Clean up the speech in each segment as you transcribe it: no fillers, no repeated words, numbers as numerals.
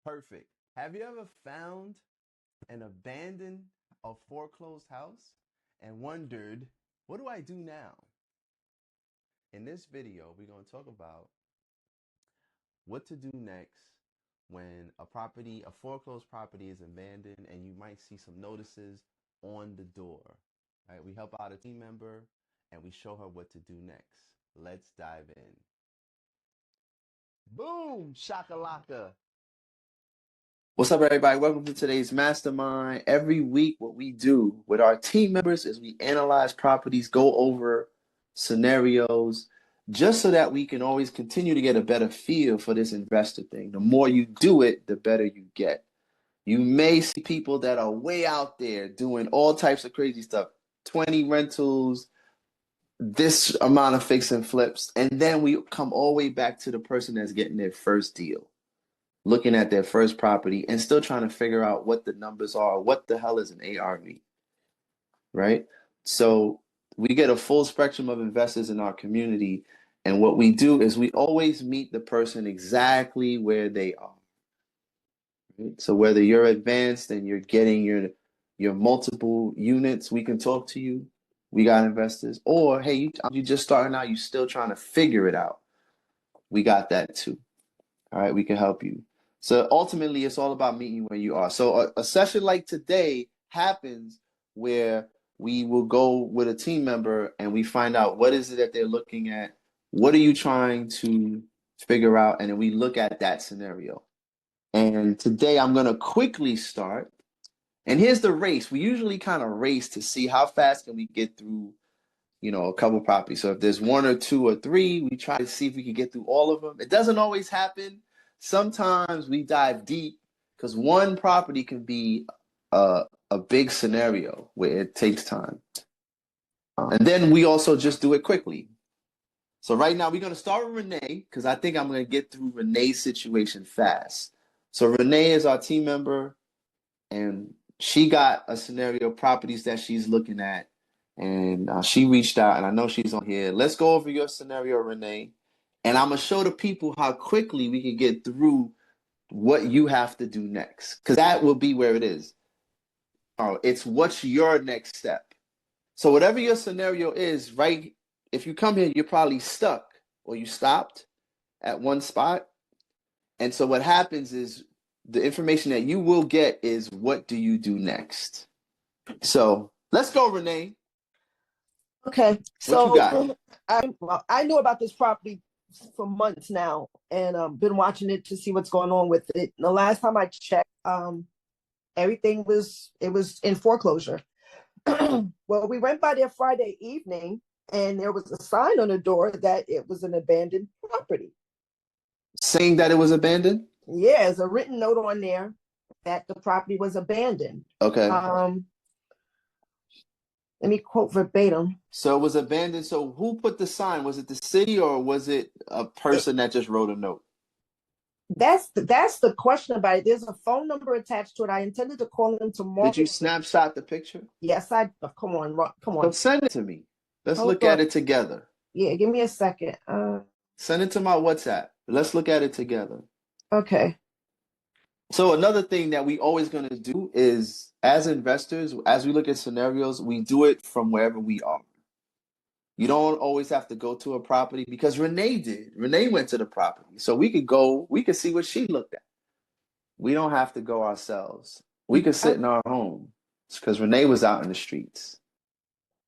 Perfect. Have you ever found an abandoned or foreclosed house and wondered, what do I do now? In this video, we're going to talk about what to do next when a foreclosed property is abandoned and you might see some notices on the door. Right? We help out a team member and we show her what to do next. Let's dive in. Boom! Shakalaka! What's up, everybody? Welcome to today's Mastermind. Every week, what we do with our team members is we analyze properties, go over scenarios, just so that we can always continue to get a better feel for this investor thing. The more you do it, the better you get. You may see people that are way out there doing all types of crazy stuff, 20 rentals, this amount of fix and flips, and then we come all the way back to the person that's getting their first deal, looking at their first property and still trying to figure out what the numbers are, what the hell is an ARV, right? So we get a full spectrum of investors in our community, and what we do is we always meet the person exactly where they are. Right? So whether you're advanced and you're getting your multiple units, we can talk to you. We got investors. Or, hey, you just starting out, you still trying to figure it out. We got that too. All right, we can help you. So ultimately, it's all about meeting you where you are. So a session like today happens where we will go with a team member and we find out what is it that they're looking at, what are you trying to figure out, and then we look at that scenario. And today I'm going to quickly start. And here's the race. We usually kind of race to see how fast can we get through, a couple properties. So if there's one or two or three, we try to see if we can get through all of them. It doesn't always happen. Sometimes we dive deep because one property can be a big scenario where it takes time. And then we also just do it quickly. So right now we're going to start with Renee because I think I'm going to get through Renee's situation fast. So Renee is our team member and she got a scenario properties that she's looking at. And she reached out, and I know she's on here. Let's go over your scenario, Renee. And I'm going to show the people how quickly we can get through what you have to do next. Because that will be where it is. It's what's your next step. So whatever your scenario is, right, if you come here, you're probably stuck or you stopped at one spot. And so what happens is the information that you will get is what do you do next? So let's go, Renee. Okay, so I knew about this property for months now, and been watching it to see what's going on with it. And the last time I checked, everything was in foreclosure. Well, we went by there Friday evening, and there was a sign on the door that it was an abandoned property. Saying that it was abandoned? Yeah, there's a written note on there that the property was abandoned. Okay. Let me quote verbatim. So it was abandoned. So who put the sign? Was it the city or was it a person that just wrote a note? That's the question about it. There's a phone number attached to it. I intended to call them tomorrow. Did you snapshot the picture? Yes, come on. So send it to me. Let's look at it together. Yeah, give me a second. Send it to my WhatsApp. Let's look at it together. Okay. So another thing that we always going to do is, as investors, as we look at scenarios, we do it from wherever we are. You don't always have to go to a property because Renee did. Renee went to the property. So we could see what she looked at. We don't have to go ourselves. We could sit in our home because Renee was out in the streets.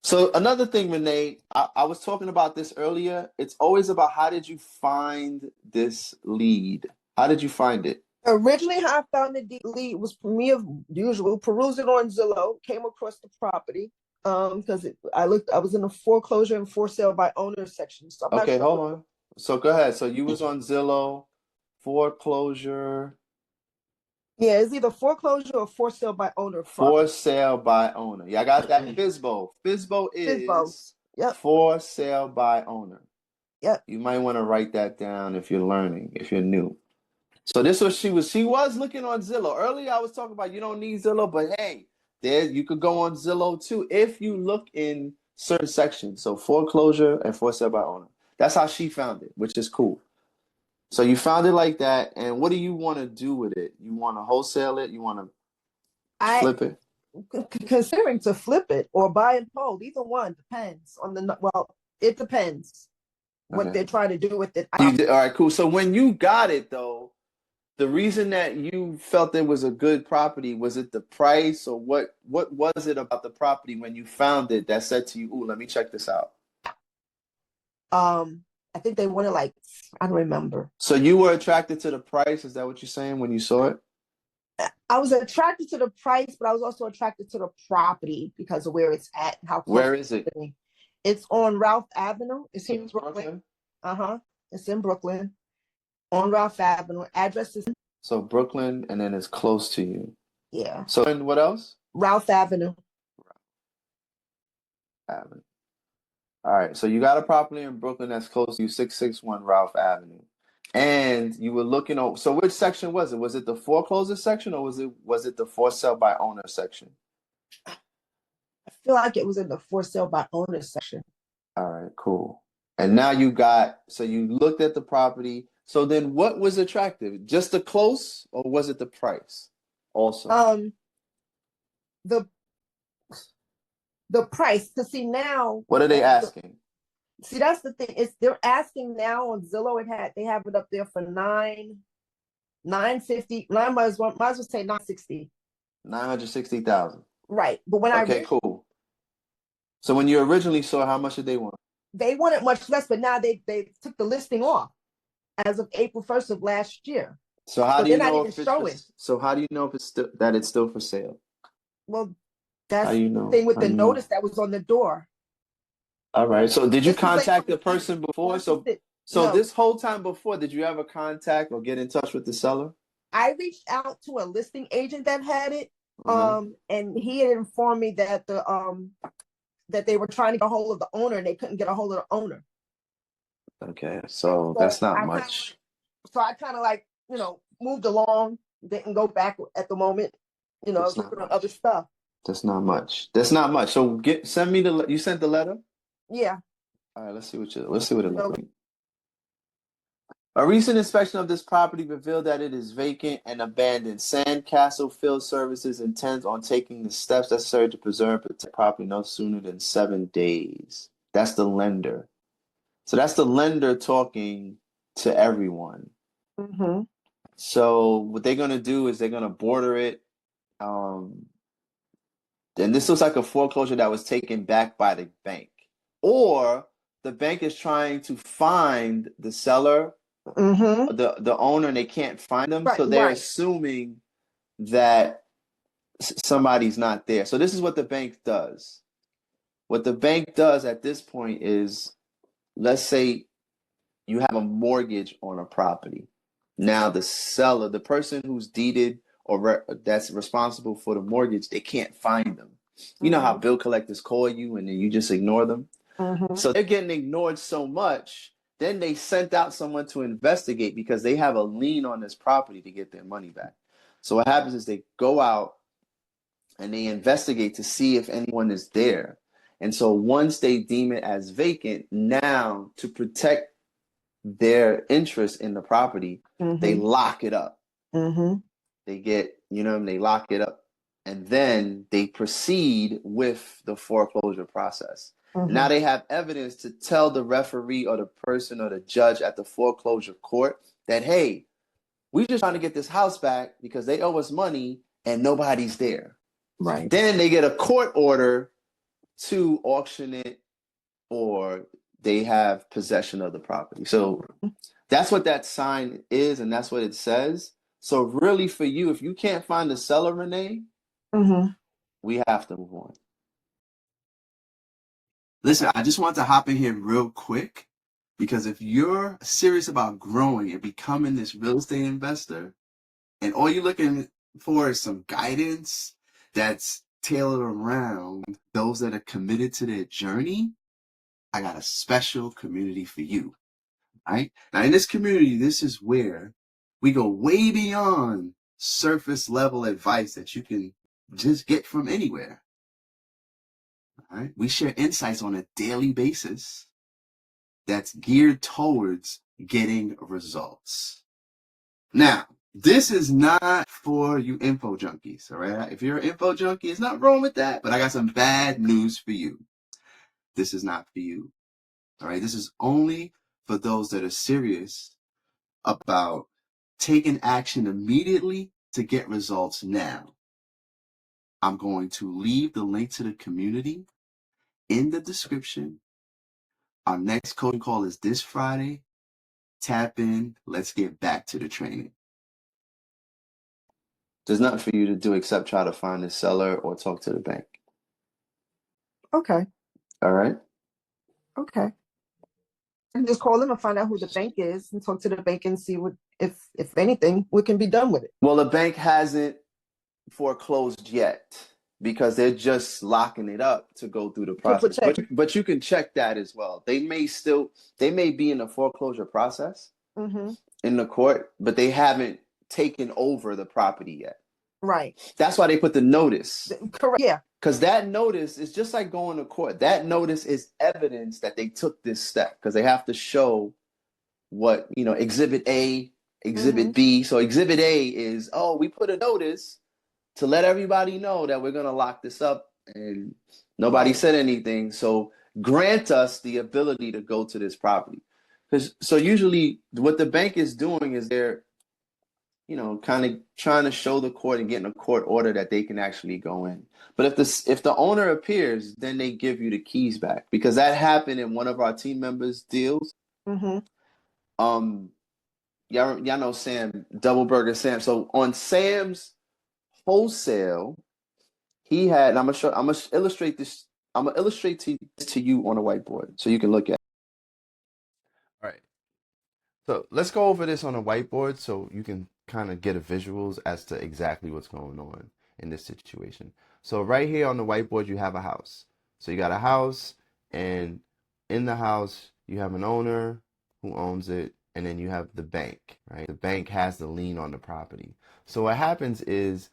So another thing, Renee, I was talking about this earlier. It's always about how did you find this lead? How did you find it? Originally, how I found the lead was me, as usual, perusing on Zillow, came across the property. Because I was in the foreclosure and for sale by owner section. So okay, hold on. So go ahead. So you was on Zillow, foreclosure. Yeah, it's either foreclosure or for sale by owner. For sale by owner. Yeah, I got that. FSBO. FSBO is for sale by owner. Yep. You might want to write that down if you're learning, if you're new. So this was she was looking on Zillow. Earlier I was talking about you don't need Zillow, but hey, there you could go on Zillow too if you look in certain sections. So foreclosure and for sale by owner. That's how she found it, which is cool. So you found it like that, and what do you want to do with it? You want to wholesale it? You want to I flip it? considering to flip it or buy and hold. Either one depends on the well. It depends what Okay. they're trying to do with it. All right, cool. So when you got it though, the reason that you felt it was a good property, was it the price, or what was it about the property when you found it that said to you, "Ooh, let me check this out"? I think they wanted like, I don't remember. So you were attracted to the price? Is that what you're saying when you saw it? I was attracted to the price, but I was also attracted to the property because of where it's at and how close Where is it? it's living. It's on Ralph Avenue. It's here in Brooklyn. Brooklyn? Uh-huh. It's in Brooklyn on Ralph Avenue. Address is, So Brooklyn, and then it's close to you. yeah, So and what else? Ralph Avenue. Avenue. All right. So you got a property in Brooklyn that's close to you, 661 Ralph Avenue. And you were looking over. So which section was it? Was it the foreclosure section, or was it the for sale by owner section? I feel like it was in the for sale by owner section. All right, cool. And now so you looked at the property. So then what was attractive? Just the close, or was it the price also? The the price. To see now. What are they asking? See, that's the thing. It's they're asking now on Zillow. They have it up there for 950. I might as well say 960. 960,000. Right. But when Okay, cool. So when you originally saw, how much did they want? they wanted much less, but now they took the listing off as of April 1st of last year. So how do they're you not know even if it's showing. so how do you know if it's still for sale? Well, How that's do you the know? thing with How the do you know? notice that was on the door. All right. So did you This was like contact the person before? So no. this whole time before, did you ever contact or get in touch with the seller? I reached out to a listing agent that had it, Mm-hmm. and he had informed me that that they were trying to get a hold of the owner and they couldn't get a hold of the owner. Okay, so So that's not I much. kind of like, moved along, didn't go back at the moment, I That's was not working on other much. stuff. That's not much. That's not much. So send me you sent the letter? Yeah. All right, let's see what it looks like. A recent inspection of this property revealed that it is vacant and abandoned. Sandcastle Field Services intends on taking the steps necessary to preserve and protect property no sooner than 7 days. That's the lender. So that's the lender talking to everyone. Mm-hmm. So what they're gonna do is they're gonna border it. Um, and this looks like a foreclosure that was taken back by the bank, or the bank is trying to find the seller, Mm-hmm. the owner, and they can't find them, Right, so they're right. assuming that somebody's not there. So this is what the bank does. What the bank does at this point is, let's say you have a mortgage on a property. Now the seller, the person who's deeded or that's responsible for the mortgage, they can't find them. You know how bill collectors call you and then you just ignore them? Mm-hmm. So they're getting ignored so much, then they sent out someone to investigate because they have a lien on this property to get their money back. So what happens is they go out and they investigate to see if anyone is there. And so once they deem it as vacant, now to protect their interest in the property, they lock it up. Mm-hmm. They get, they lock it up. And then they proceed with the foreclosure process. Mm-hmm. Now they have evidence to tell the referee or the person or the judge at the foreclosure court that, hey, we're just trying to get this house back because they owe us money and nobody's there. Right. Then they get a court order to auction it, or they have possession of the property. So that's what that sign is, and that's what it says. So really for you, if you can't find the seller, Renee, we have to move on. Listen, I just want to hop in here real quick, because if you're serious about growing and becoming this real estate investor, and all you're looking for is some guidance that's tailored around those that are committed to their journey, I got a special community for you. Right? Now, in this community, this is where we go way beyond surface level advice that you can just get from anywhere. All right? We share insights on a daily basis that's geared towards getting results. Now, this is not for you info junkies, all right? If you're an info junkie, it's not wrong with that, but I got some bad news for you. This is not for you, all right? This is only for those that are serious about taking action immediately to get results now. I'm going to leave the link to the community in the description. Our next coaching call is this Friday. Tap in. Let's get back to the training. There's nothing for you to do except try to find the seller or talk to the bank. Okay. All right? Okay. I can just call them and find out who the bank is and talk to the bank and see what, if anything, what can be done with it. Well, the bank hasn't foreclosed yet because they're just locking it up to go through the process. But you can check that as well. They may be in the foreclosure process in the court, but they haven't taken over the property yet. Right. That's why they put the notice. Correct. Yeah. Because that notice is just like going to court. That notice is evidence that they took this step because they have to show what, Exhibit A, Exhibit B. So Exhibit A is, we put a notice to let everybody know that we're going to lock this up, and nobody said anything. So grant us the ability to go to this property. So usually what the bank is doing is they're, kind of trying to show the court and getting a court order that they can actually go in. But if the owner appears, then they give you the keys back, because that happened in one of our team members' deals. Y'all know Sam, Double Burger Sam. So on Sam's wholesale, he had, and I'm gonna illustrate this. I'm gonna illustrate to you on a whiteboard so you can look at it. All right. So let's go over this on a whiteboard so you can kind of get a visuals as to exactly what's going on in this situation. So right here on the whiteboard, you have a house. So you got a house, and in the house, you have an owner who owns it, and then you have the bank, right? The bank has the lien on the property. So what happens is,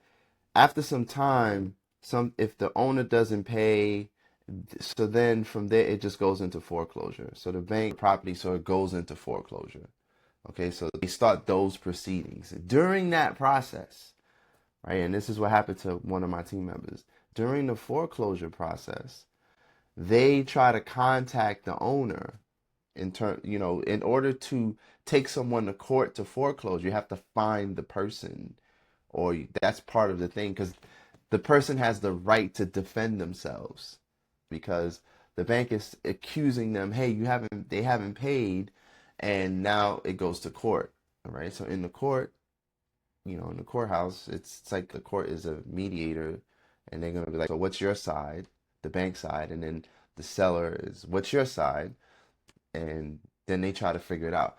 after some time, if the owner doesn't pay, so then from there it just goes into foreclosure. So the bank property, so it goes into foreclosure. Okay, so they start those proceedings. During that process, right, and this is what happened to one of my team members. During the foreclosure process, they try to contact the owner in order to take someone to court to foreclose, you have to find the person, or that's part of the thing, because the person has the right to defend themselves, because the bank is accusing them, hey, they haven't paid, and now it goes to court. All right, so in the court, in the courthouse, it's like the court is a mediator, and they're gonna be like, so what's your side, the bank side, and then the seller is, what's your side, and then they try to figure it out.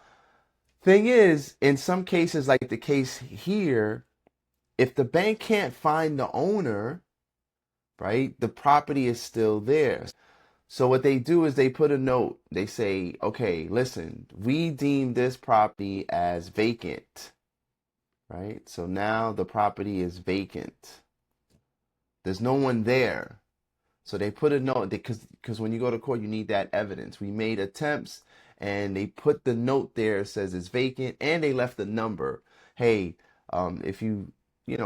Thing is, in some cases, like the case here, if the bank can't find the owner, right, the property is still there. So what they do is they put a note. They say, okay, listen, we deem this property as vacant, right? So now the property is vacant. There's no one there. So they put a note, because when you go to court, you need that evidence. We made attempts, and they put the note there, it says it's vacant, and they left the number. Hey, if you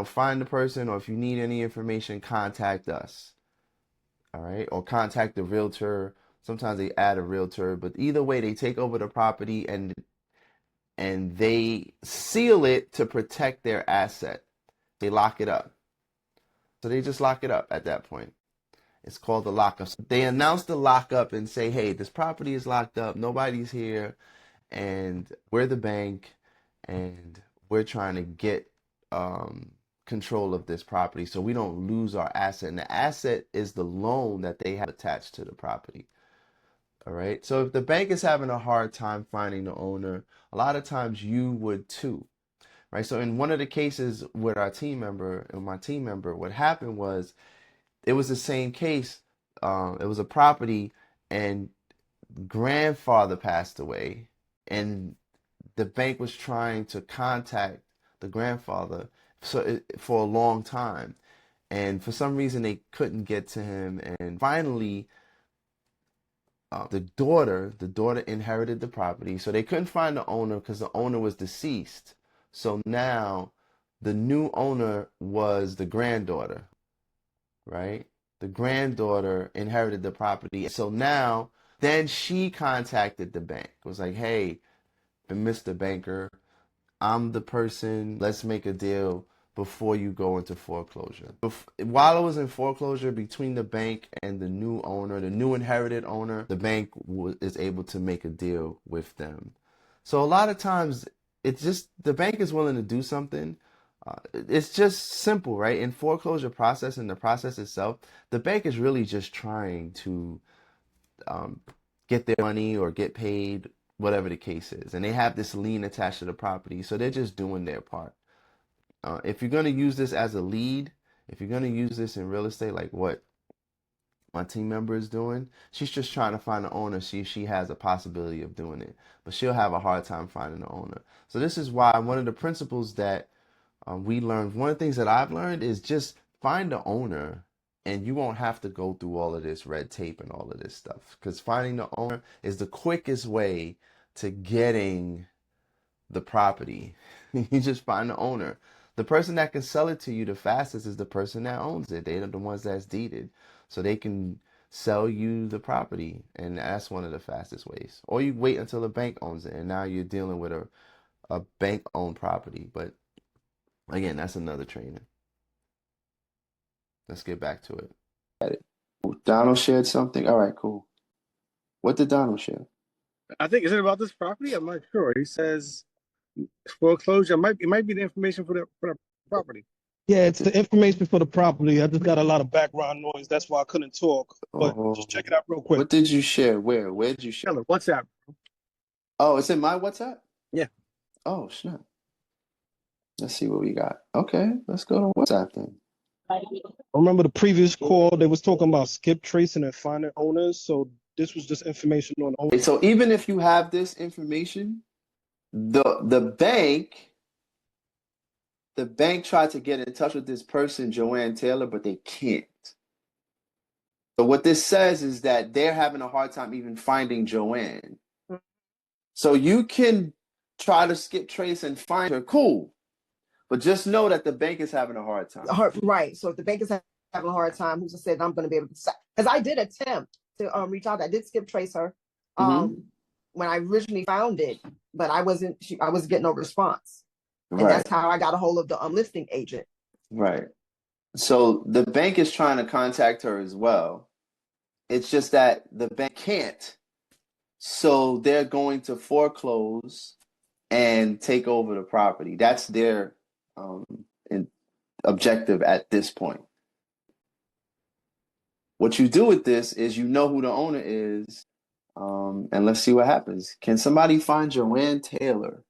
find the person, or if you need any information, contact us. All right, or contact the realtor. Sometimes they add a realtor, but either way, they take over the property, and they seal it to protect their asset. They lock it up. So they just lock it up at that point. It's called the lockup. So they announce the lockup and say, hey, this property is locked up, nobody's here, and we're the bank, and we're trying to get control of this property so we don't lose our asset. And the asset is the loan that they have attached to the property. All right. So if the bank is having a hard time finding the owner, a lot of times you would too. Right. So in one of the cases with my team member, what happened was, it was the same case. It was a property, and grandfather passed away, and the bank was trying to contact the grandfather for a long time, and for some reason they couldn't get to him, and finally the daughter inherited the property, so they couldn't find the owner because the owner was deceased. So now the new owner was the granddaughter, right? The granddaughter inherited the property. So now, then she contacted the bank. It was like, hey, Mr. Banker, I'm the person, let's make a deal before you go into foreclosure. While I was in foreclosure, between the bank and the new owner, the new inherited owner, the bank is able to make a deal with them. So a lot of times, it's just the bank is willing to do something. It's just simple, right? In foreclosure process, in the process itself, the bank is really just trying to um, get their money or get paid, whatever the case is. And they have this lien attached to the property, so they're just doing their part. If you're going to use this as a lead, if you're going to use this in real estate, like what my team member is doing, she's just trying to find the owner, see if she has a possibility of doing it. But she'll have a hard time finding the owner. So this is why one of the principles that we learned, one of the things that I've learned is just find the owner and you won't have to go through all of this red tape and all of this stuff. Because finding the owner is the quickest way to getting the property. You just find the owner. The person that can sell it to you the fastest is the person that owns it. They're the ones that's deeded. So they can sell you the property. And that's one of the fastest ways. Or you wait until the bank owns it. And now you're dealing with a bank-owned property. But again, that's another training. Let's get back to it. Donald shared something. All right, cool. What did Donald share? I think, is it about this property? I'm not sure. He says foreclosure. It might be the information for the property. Yeah, it's the information for the property. I just got a lot of background noise. That's why I couldn't talk. But just check it out real quick. What did you share? Where? Where did you share? WhatsApp. Oh, it's in my WhatsApp? Yeah. Oh, snap. Let's see what we got. Okay, let's go to WhatsApp then. I remember the previous call, they was talking about skip tracing and finding owners. So this was just information on owners. So even if you have this information, the bank tried to get in touch with this person, Joanne Taylor, but they can't. So what this says is that they're having a hard time even finding Joanne. So you can try to skip trace and find her, cool. But just know that the bank is having a hard time. Right. So if the bank is having a hard time, who's to say I'm going to be able to say? Because I did attempt to reach out. I did skip trace her when I originally found it, but I wasn't getting no response. And that's how I got a hold of the listing agent. Right. So the bank is trying to contact her as well. It's just that the bank can't. So they're going to foreclose and take over the property. That's their objective at this point. What you do with this is you know who the owner is, and let's see what happens. Can somebody find Joanne Taylor?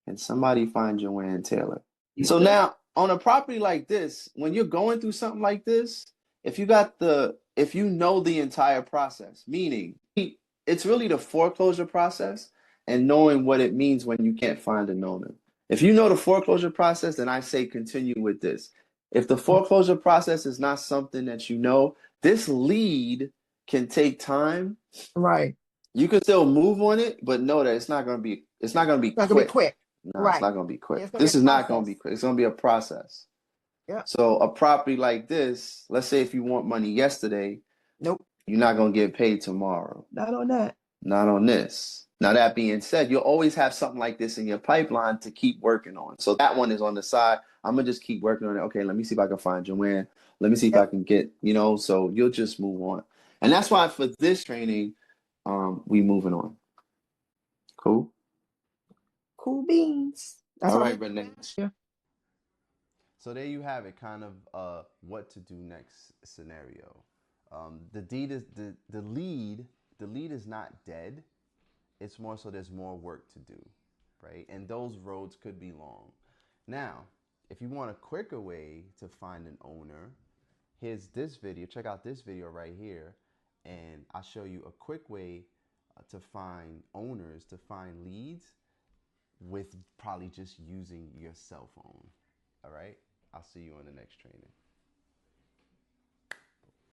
Can somebody find Joanne Taylor? So now on a property like this, when you're going through something like this, if you know the entire process, meaning it's really the foreclosure process and knowing what it means when you can't find an owner. If you know the foreclosure process, then I say continue with this. If the foreclosure process is not something that you know, this lead can take time. Right. You can still move on it, but know that it's not going to be quick. It's not going to be quick. No, right. It's not going to be quick. This is not going to be quick. It's going to be a process. Yeah. So a property like this, let's say if you want money yesterday, nope, you're not going to get paid tomorrow. Not on that. Not on this. Now, that being said, you'll always have something like this in your pipeline to keep working on. So that one is on the side. I'm going to just keep working on it. Okay, let me see if I can find Joanne. Let me see if I can get, so you'll just move on. And that's why for this training, we moving on. Cool? Cool beans. That's all right, Renee. Yeah. So there you have it, kind of what to do next scenario. The deed is the lead is not dead. It's more so there's more work to do, right? And those roads could be long. Now, if you want a quicker way to find an owner, here's this video. Check out this video right here, and I'll show you a quick way to find owners, to find leads with probably just using your cell phone. All right? I'll see you on the next training.